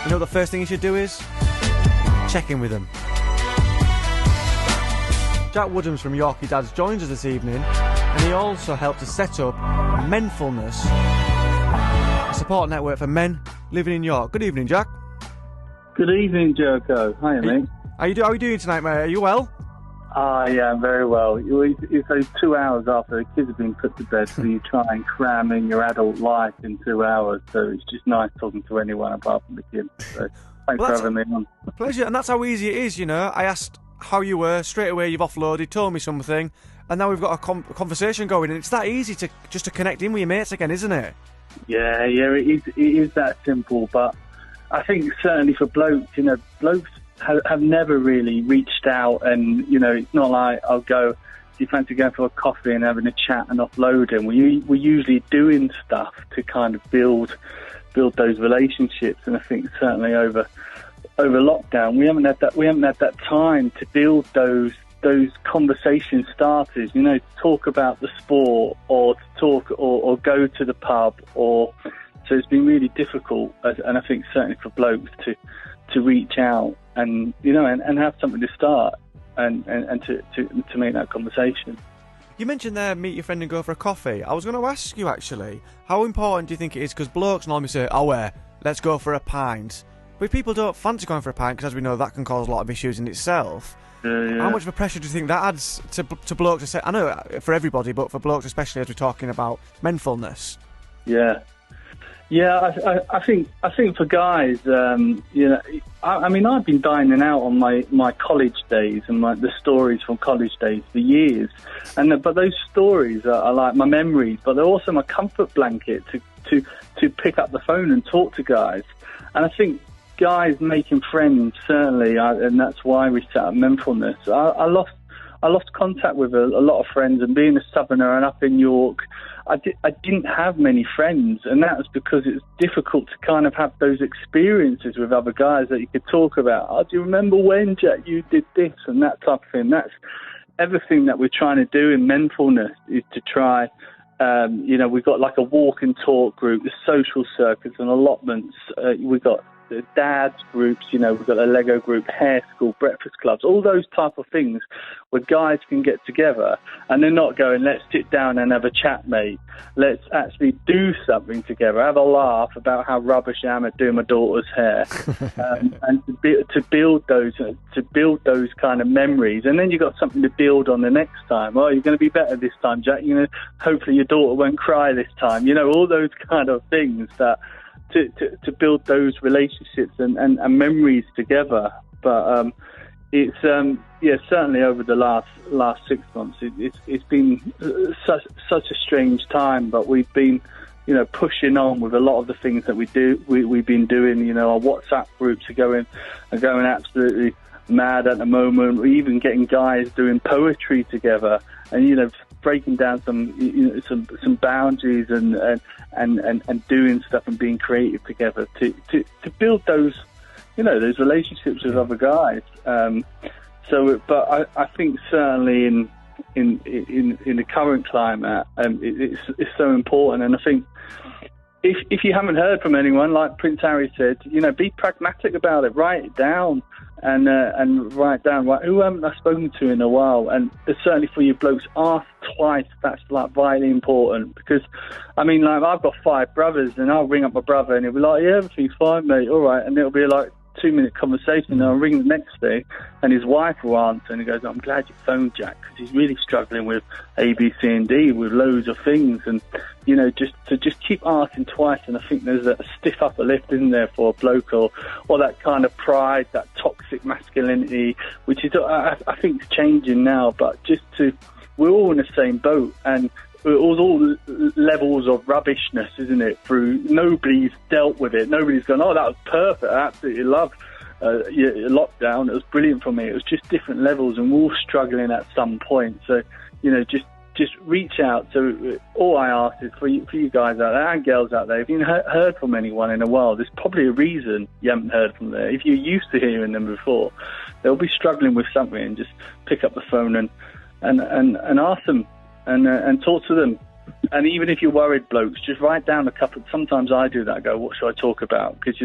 You know what the first thing you should do is? Check in with them. Jack Woodhams from Yorkie Dads joins us this evening, and he also helped to set up Menfulness, a support network for men living in York. Good evening, Jack. Good evening, Joko. Hiya, mate. How are you doing tonight, mate? Are you well? Yeah, I'm very well. It's those 2 hours after the kids have been put to bed, so you try and cram in your adult life in 2 hours, so it's just nice talking to anyone apart from the kids. So thanks for having me on. Pleasure, and that's how easy it is, you know. I asked how you were, straight away you've offloaded, told me something, and now we've got a conversation going, and it's that easy to connect in with your mates again, isn't it? Yeah, it is that simple, but I think certainly for blokes, you know, blokes have never really reached out, and, you know, it's not like I'll go, do you fancy going for a coffee and having a chat and offloading? We're usually doing stuff to kind of build those relationships, and I think certainly over lockdown we haven't had that time to build those conversation starters, you know, to talk about the sport or to talk or go to the pub, or so it's been really difficult, and I think certainly for blokes to reach out and, you know, and have something to start and to make that conversation. You mentioned there, meet your friend and go for a coffee. I was going to ask you, actually, how important do you think it is? Because blokes normally say, let's go for a pint. But if people don't fancy going for a pint, because as we know, that can cause a lot of issues in itself. Yeah. How much of a pressure do you think that adds to blokes? To say, I know for everybody, but for blokes especially, as we're talking about menfulness. Yeah, I think for guys, you know, I mean, I've been dining out on my college days and the stories from college days for years, but those stories are like my memories, but they're also my comfort blanket to pick up the phone and talk to guys, and I think guys making friends certainly, and that's why we set up Menfulness. I lost contact with a lot of friends, and being a southerner and up in York, I didn't have many friends, and that was because it's difficult to kind of have those experiences with other guys that you could talk about. Oh, do you remember when, Jack, you did this and that type of thing? That's everything that we're trying to do in Menfulness, is to try, you know, we've got like a walk and talk group, the social circuits and allotments. We've got the dads groups, you know, we've got a Lego group, hair school, breakfast clubs, all those type of things where guys can get together and they're not going, let's sit down and have a chat, mate. Let's actually do something together, have a laugh about how rubbish I am at doing my daughter's hair, and to build those kind of memories. And then you've got something to build on the next time. Oh, you're going to be better this time, Jack. You know, hopefully your daughter won't cry this time. You know, all those kind of things that to build those relationships and memories together. But it's certainly over the last 6 months it's been such a strange time, but we've been, you know, pushing on with a lot of the things that we've been doing. You know, our WhatsApp groups are going absolutely mad at the moment. We're even getting guys doing poetry together, and, you know, breaking down some boundaries and doing stuff and being creative together to build those, you know, those relationships with other guys. But I think certainly in the current climate, it's so important. And I think if you haven't heard from anyone, like Prince Harry said, you know, be pragmatic about it. Write it down. And write down who haven't I spoken to in a while, and certainly for you blokes, ask twice. That's like vitally important, because I mean, like, I've got 5 brothers, and I'll ring up my brother and he'll be like, yeah, everything's fine, mate, all right, and it'll be like 2-minute conversation, and I'll ring the next day and his wife will answer and he goes, I'm glad you phoned, Jack, because he's really struggling with A, B, C and D, with loads of things. And, you know, just keep asking twice. And I think there's a stiff upper lip, isn't there, for a bloke, or that kind of pride, that toxic masculinity, which is I think is changing now. But we're all in the same boat, and it was all levels of rubbishness, isn't it? Nobody's dealt with it. Nobody's gone, oh, that was perfect. I absolutely loved lockdown. It was brilliant for me. It was just different levels, and we're all struggling at some point. So, you know, just reach out. So all I ask is for you guys out there and girls out there, if you've heard from anyone in a while, there's probably a reason you haven't heard from them. If you're used to hearing them before, they'll be struggling with something, and just pick up the phone and ask them. And talk to them, And even if you're worried, blokes, just write down a couple. Sometimes I do that. I go, what should I talk about? Because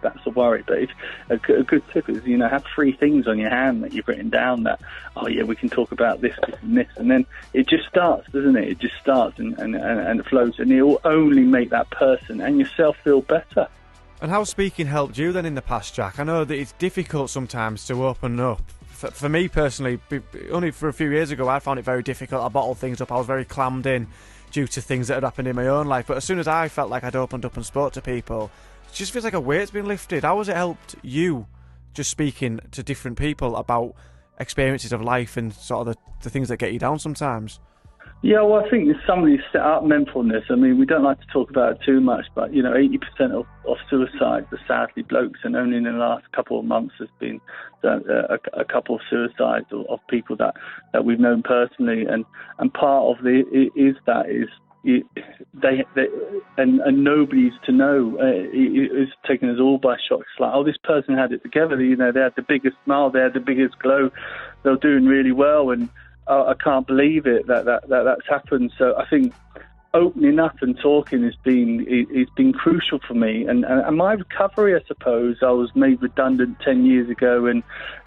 that's a worry. But if, a good tip is, have 3 things on your hand that you've written down that, oh yeah, we can talk about this, this, and this. And then it just starts, doesn't it? It just starts and it flows. And it will only make that person and yourself feel better. And how speaking helped you then in the past, Jack? I know that it's difficult sometimes to open up. For me personally, only for a few years ago, I found it very difficult. I bottled things up. I was very clammed in due to things that had happened in my own life. But as soon as I felt like I'd opened up and spoke to people, it just feels like a weight's been lifted. How has it helped you, just speaking to different people about experiences of life and sort of the things that get you down sometimes? Yeah, well, I think somebody set up Menfulness. I mean, we don't like to talk about it too much, but 80% of suicides are sadly blokes, and only in the last couple of months there's been a couple of suicides of people that we've known personally, and part of and nobody's to know. It's taken us all by shock. It's like, oh, this person had it together. They had the biggest smile, they had the biggest glow, they were doing really well, and I can't believe it that's happened. So I think opening up and talking has been crucial for me, and my recovery. I suppose I was made redundant 10 years ago, and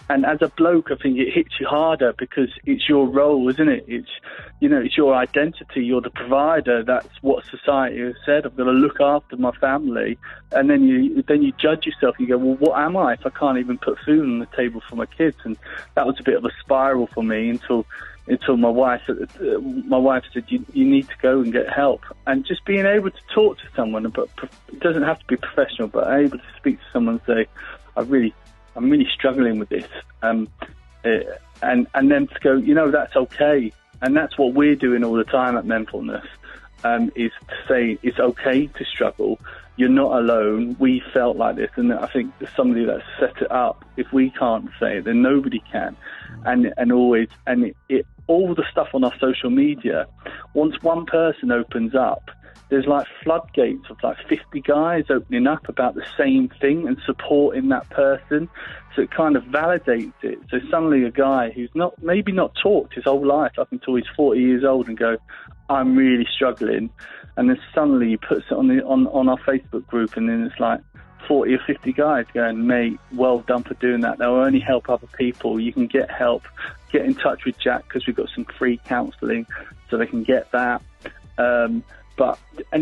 as a bloke, I think it hits you harder because it's your role, isn't it? It's your identity. You're the provider. That's what society has said. I've got to look after my family, and then you judge yourself. You go, well, what am I if I can't even put food on the table for my kids? And that was a bit of a spiral for me until my wife said, you need to go and get help. And just being able to talk to someone, but it doesn't have to be professional, but able to speak to someone and say, I'm really struggling with this, and then to go, that's okay. And that's what we're doing all the time at Menfulness, is to say it's okay to struggle. You're not alone. We felt like this, and I think there's somebody that set it up. If we can't say it, then nobody can. And all the stuff on our social media, once one person opens up, there's like floodgates of like 50 guys opening up about the same thing and supporting that person. So it kind of validates it. So suddenly a guy who's maybe not talked his whole life up until he's 40 years old and go, I'm really struggling. And then suddenly he puts it on our Facebook group, and then it's like 40 or 50 guys going, mate, well done for doing that. They'll only help other people. You can get help. Get in touch with Jack because we've got some free counselling so they can get that. And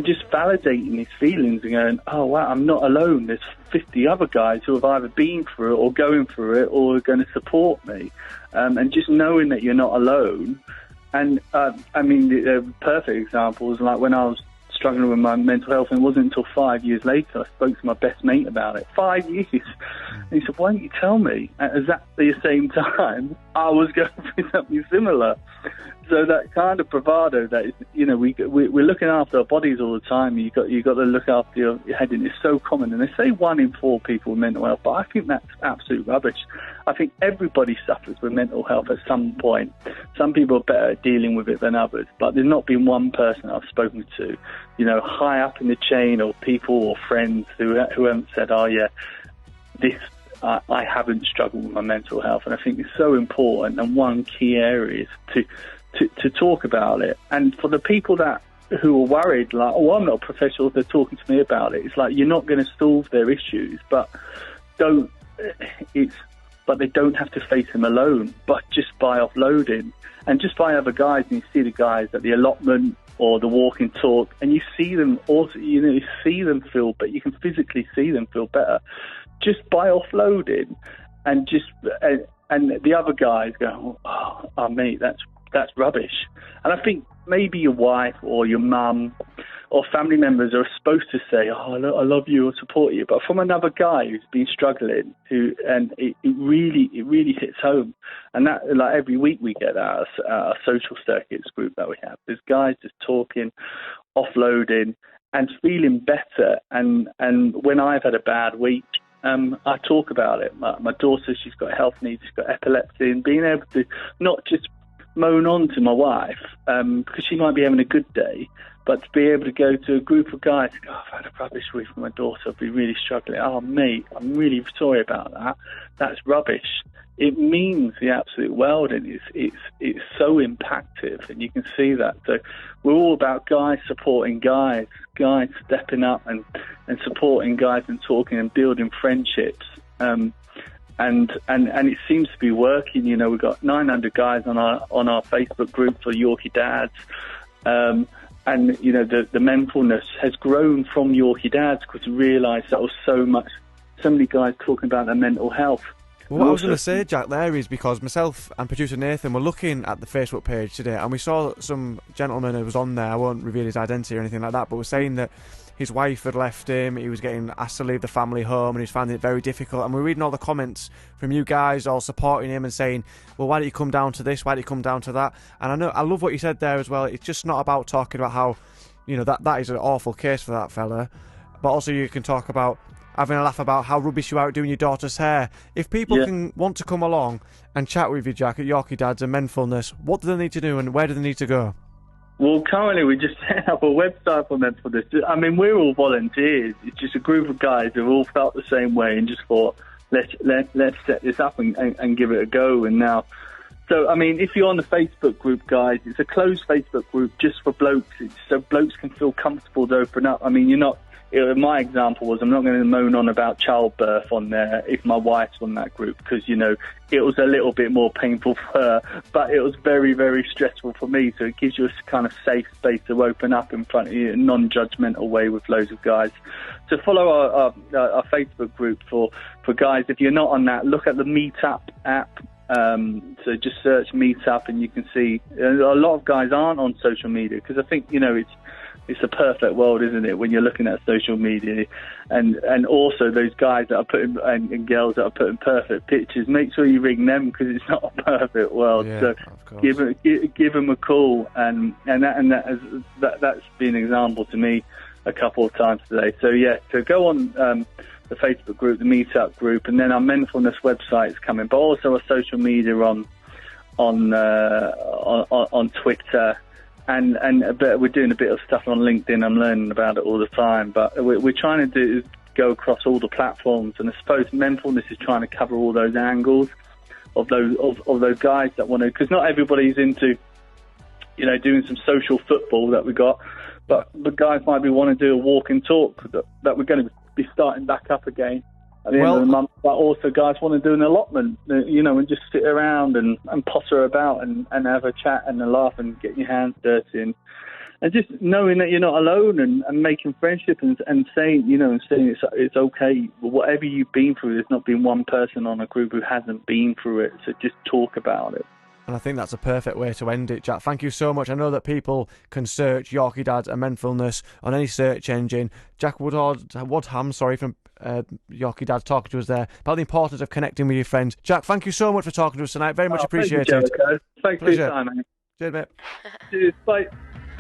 just validating his feelings and going, oh, wow, I'm not alone. There's 50 other guys who have either been through it or going through it or are going to support me. And just knowing that you're not alone. And, the perfect example is like when I was struggling with my mental health, and it wasn't until 5 years later I spoke to my best mate about it. 5 years. And he said, why didn't you tell me? At exactly the same time, I was going through something similar. So that kind of bravado that is, we're looking after our bodies all the time. You got to look after your head, and it's so common. And they say 1 in 4 people with mental health, but I think that's absolute rubbish. I think everybody suffers with mental health at some point. Some people are better at dealing with it than others, but there's not been one person I've spoken to, high up in the chain, or people or friends who haven't said, oh yeah, I haven't struggled with my mental health. And I think it's so important, and one key area is to talk about it. And for the people who are worried, like, oh, I'm not a professional, they're talking to me about it, it's like, you're not going to solve their issues, but they don't have to face them alone, but just by offloading and just by other guys. And you see the guys at the allotment or the walk and talk, and you see them also, you see them feel, but you can physically see them feel better just by offloading. And and the other guys go, oh mate, that's rubbish. And I think maybe your wife or your mum or family members are supposed to say, oh, I love you or support you. But from another guy who's been struggling, it really hits home. And that, like, every week we get our social circuits group that we have. There's guys just talking, offloading, and feeling better. And when I've had a bad week, I talk about it. My daughter, she's got health needs, she's got epilepsy, and being able to not just moan on to my wife because she might be having a good day, but to be able to go to a group of guys and go, I've had a rubbish week with my daughter, I'll be really struggling. Oh, mate, I'm really sorry about that. That's rubbish. it means the absolute world, and it's so impactful, and you can see that. So we're all about guys supporting guys stepping up and supporting guys and talking and building friendships. And it seems to be working. You know, we've got 900 guys on our Facebook group for Yorkie Dads. And, you know, the Menfulness has grown from Yorkie Dads because we realised that was so many guys talking about their mental health. Well, what I was going to say, Jack, there is because myself and producer Nathan were looking at the Facebook page today, and we saw some gentleman who was on there. I won't reveal his identity or anything like that, but was saying that his wife had left him, he was getting asked to leave the family home, and he was finding it very difficult. And we're reading all the comments from you guys all supporting him and saying, well, why don't you come down to this, why don't you come down to that? And I love what you said there as well. It's just not about talking about how, you know, that is an awful case for that fella, but also you can talk about having a laugh about how rubbish you are at doing your daughter's hair. If people can want to come along and chat with you, Jack, at Yorkie Dads and Menfulness, what do they need to do and where do they need to go? Well, currently we just set up a website for Menfulness. I mean, we're all volunteers. It's just a group of guys who all felt the same way and just thought, let's set this up and give it a go. And now, so I mean, if you're on the Facebook group, guys, it's a closed Facebook group just for blokes. So blokes can feel comfortable to open up. I mean, you're not. My example was I'm not going to moan on about childbirth on there if my wife's on that group because, you know, it was a little bit more painful for her, but it was very, very stressful for me. So it gives you a kind of safe space to open up in front of you in a non-judgmental way with loads of guys. So follow our Facebook group for guys. If you're not on that, look at the Meetup app. So just search Meetup and you can see a lot of guys aren't on social media because I think, you know, it's a perfect world, isn't it, when you're looking at social media, and also those guys that are putting and girls that are putting perfect pictures. Make sure you ring them because it's not a perfect world. Yeah, so give them a call, and that's been an example to me a couple of times today. So yeah, so go on the Facebook group, the Meetup group, and then our Menfulness website is coming, but also our social media on Twitter. But we're doing a bit of stuff on LinkedIn. I'm learning about it all the time. But we're trying to go across all the platforms. And I suppose Menfulness is trying to cover all those angles of those guys that want to. Because not everybody's into, you know, doing some social football that we got. But the guys might want to do a walk and talk that we're going to be starting back up again at the end of the month. But also guys want to do an allotment, you know, and just sit around and potter about and have a chat and a laugh and get your hands dirty and just knowing that you're not alone and making friendship and saying, you know, and saying it's okay. Whatever you've been through, there's not been one person on a group who hasn't been through it. So just talk about it. And I think that's a perfect way to end it, Jack. Thank you so much. I know that people can search Yorkie Dads and Menfulness on any search engine. Jack Woodham, from Yorkie Dads talking to us there about the importance of connecting with your friends. Jack, thank you so much for talking to us tonight. Very much appreciated. Thank you, Thanks for your time, mate. Cheers, mate. Cheers, bye.